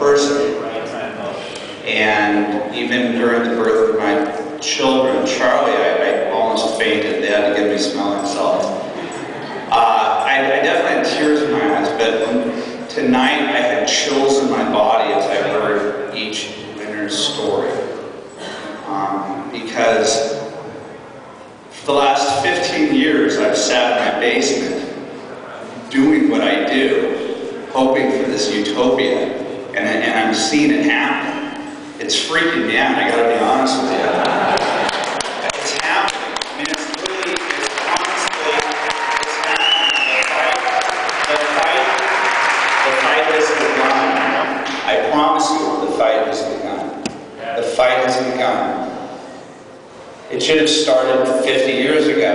person. And even during the birth of my children, Charlie, I almost fainted. They had to give me smelling salts. I definitely had tears in my eyes, but tonight I had chills in my body as I heard each winner's story. Because for the last 15 years I've sat in my basement doing what I do, hoping for this utopia, and I'm seeing it happen. It's freaking me out, I gotta be honest with you. It's happening. I mean, it's honestly, it's happening. The fight has begun. I promise you, the fight has begun. The fight has begun. It should have started 50 years ago.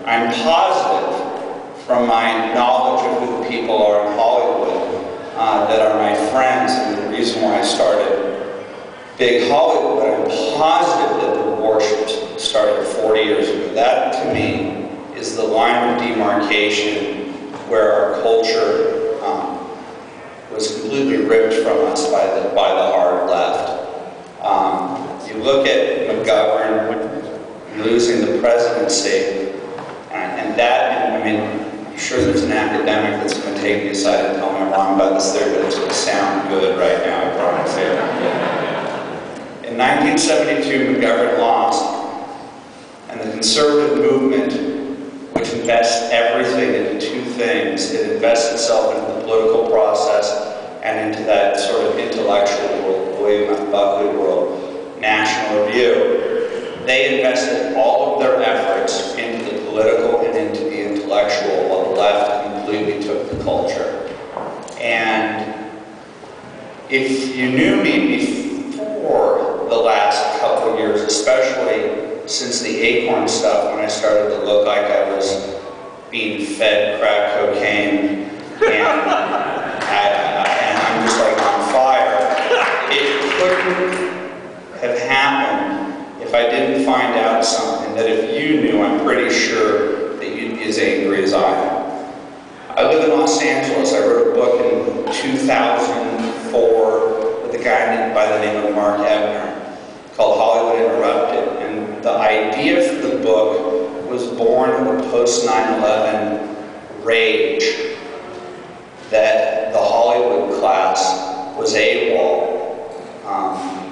I'm positive, from my knowledge of who the people are in Hollywood, that are my friends, and the reason why I started Big Hollywood, I'm positive that the war started 40 years ago. That, to me, is the line of demarcation where our culture was completely ripped from us by the hard left. You look at McGovern losing the presidency, and that, I mean, I'm sure there's an academic that's going to take me aside and tell me I'm wrong about this theory, but it's going to sound good right now, I promise you. In 1972, McGovern lost, and the conservative movement, which invests everything into two things, it invests itself into the political process and into that sort of intellectual world, William F. Buckley world, National Review. They invested all of their efforts into the political and into the intellectual, while the left completely took the culture. And if you knew me before the last couple of years, especially since the Acorn stuff, when I started to look like I was being fed crack cocaine, and I'm just like on fire, it couldn't have happened if I didn't find out something that if you knew, I'm pretty sure that you'd be as angry as I am. I live in Los Angeles. I wrote a book in 2004 with a guy by the name of Mark Ebner called Hollywood Interrupted. And the idea for the book was born of a post-9/11 rage that the Hollywood class was AWOL,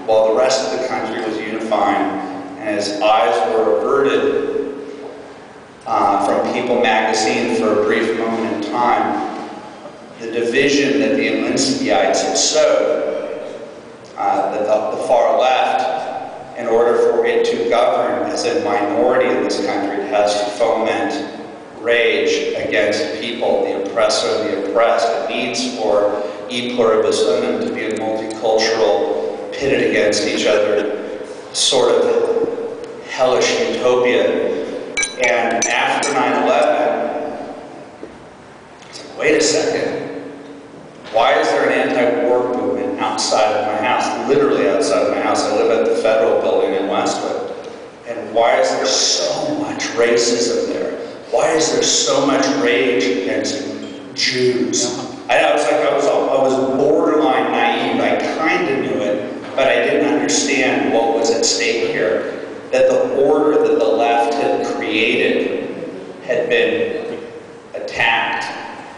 while the rest of the country was unifying, and his eyes were averted from People magazine for a brief moment in time. The division that the Alinskyeites had sowed, the far left, in order for it to govern as a minority in this country, it has to foment rage against people, the oppressor, the oppressed. It needs for e pluribus unum to be a multicultural, pitted against each other, sort of hellish utopia. And after 9/11, it's like, wait a second, why is there an anti-war movement outside of my house, literally outside of my house? I live at the Federal Building in Westwood. And why is there so much racism there? Why is there so much rage against Jews? I was borderline naive. I kind of knew it, but I didn't understand what was at stake here. That the order that the left had created had been attacked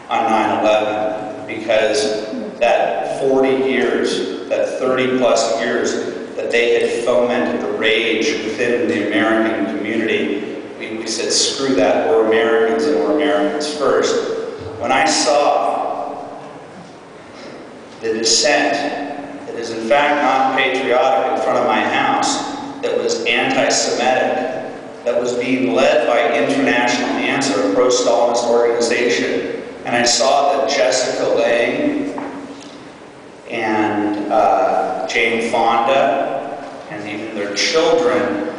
on 9/11, because that 40 years, that 30 plus years that they had fomented the rage within the American community, we said, screw that, we're Americans and we're Americans first. When I saw the dissent that is in fact not patriotic in front of my house, that was anti-Semitic, that was being led by International Answer, a pro-Stalinist organization, and I saw that Jessica Lange and Jane Fonda and even their children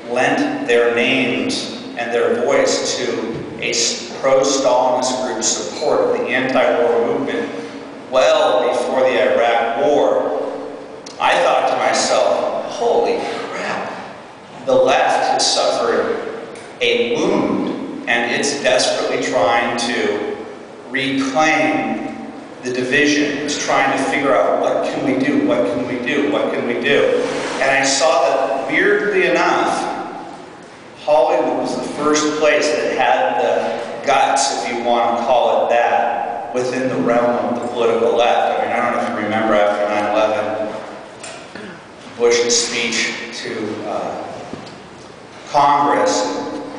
lent their names and their voice to a pro-Stalinist group's support of the anti-war movement well before the Iraq War, I thought to myself, holy crap, the left has suffered a wound and it's desperately trying to reclaim the division. It's trying to figure out we do? And I saw that, weirdly enough, Hollywood was the first place that had the guts, if you want to call it that, within the realm of the political left. I mean, I don't know if you remember after 9/11, Bush's speech to Congress,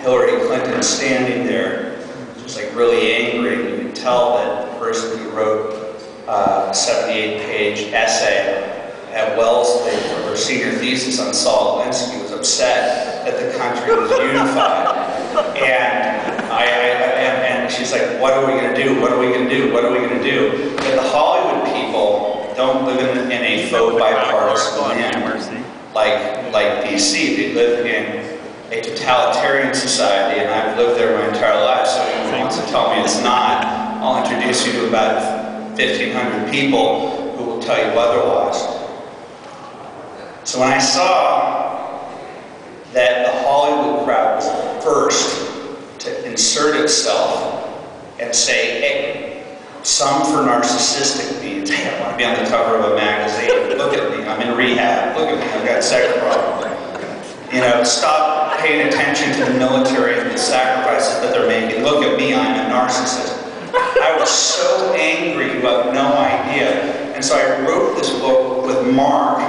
Hillary Clinton standing there, just like really angry. You could tell that the person who wrote a 78-page essay at Wellesley for her senior thesis on Saul Alinsky was upset that the country was unified. And she's like, what are we going to do? What are we going to do? What are we going to do? But the Hollywood people don't live in a faux bipartisan land like DC. They live in a totalitarian society, and I've lived there my entire life, so if anyone wants to tell me it's not, I'll introduce you to about 1,500 people who will tell you otherwise. So when I saw that the Hollywood crowd was the first to insert itself and say, hey, some for narcissistic needs, hey, I want to be on the cover of a magazine, look at me, I'm in rehab, look at me, I've got sex problems. You know, stop paying attention to the military and the sacrifices that they're making. Look at me, I'm a narcissist. I was so angry, you have no idea. And so I wrote this book with Mark,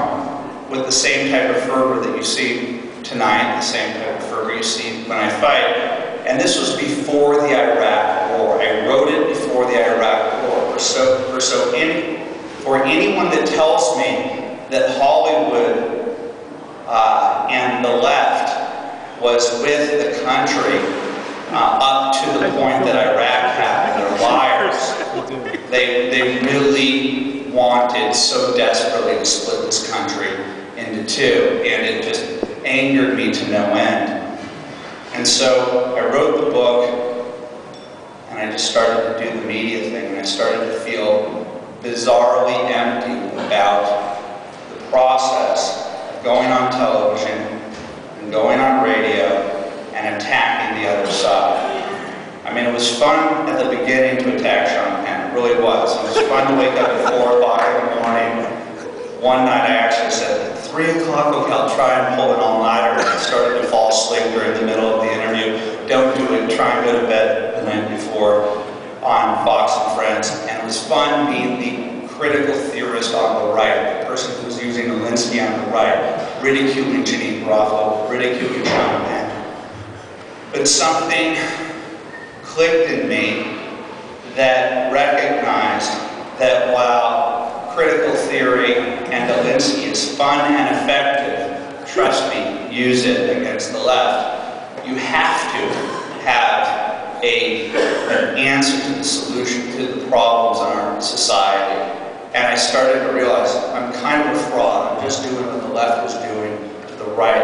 with the same type of fervor that you see tonight, the same type of fervor you see when I fight. And this was before the Iraq War. I wrote it before the Iraq War. For anyone that tells me that Hollywood and the left was with the country up to the point that Iraq happened, they're liars. They really wanted so desperately to split this country into two, and it just angered me to no end. And so I wrote the book, and I just started to do the media thing, and I started to feel bizarrely empty about the process of going on television and going on radio and attacking the other side. I mean, it was fun at the beginning to attack Sean Penn. It really was. It was fun to wake up at 4 o'clock in the morning. One night I actually said, at 3 o'clock, okay, I'll try and pull an all-nighter. And I started to fall asleep during the middle of the interview. Don't do it. Try and go to bed the night before on Fox and Friends. And it was fun being the critical theorist on the right, the person who was using Alinsky on the right, ridiculing Janine Garofalo, ridiculing Sean Penn. But something clicked in me that recognized that while critical theory and Alinsky is fun and effective, trust me, use it against the left, you have to have an answer to the solution to the problems in our society. And I started to realize I'm kind of a fraud. I'm just doing what the left was doing to the right.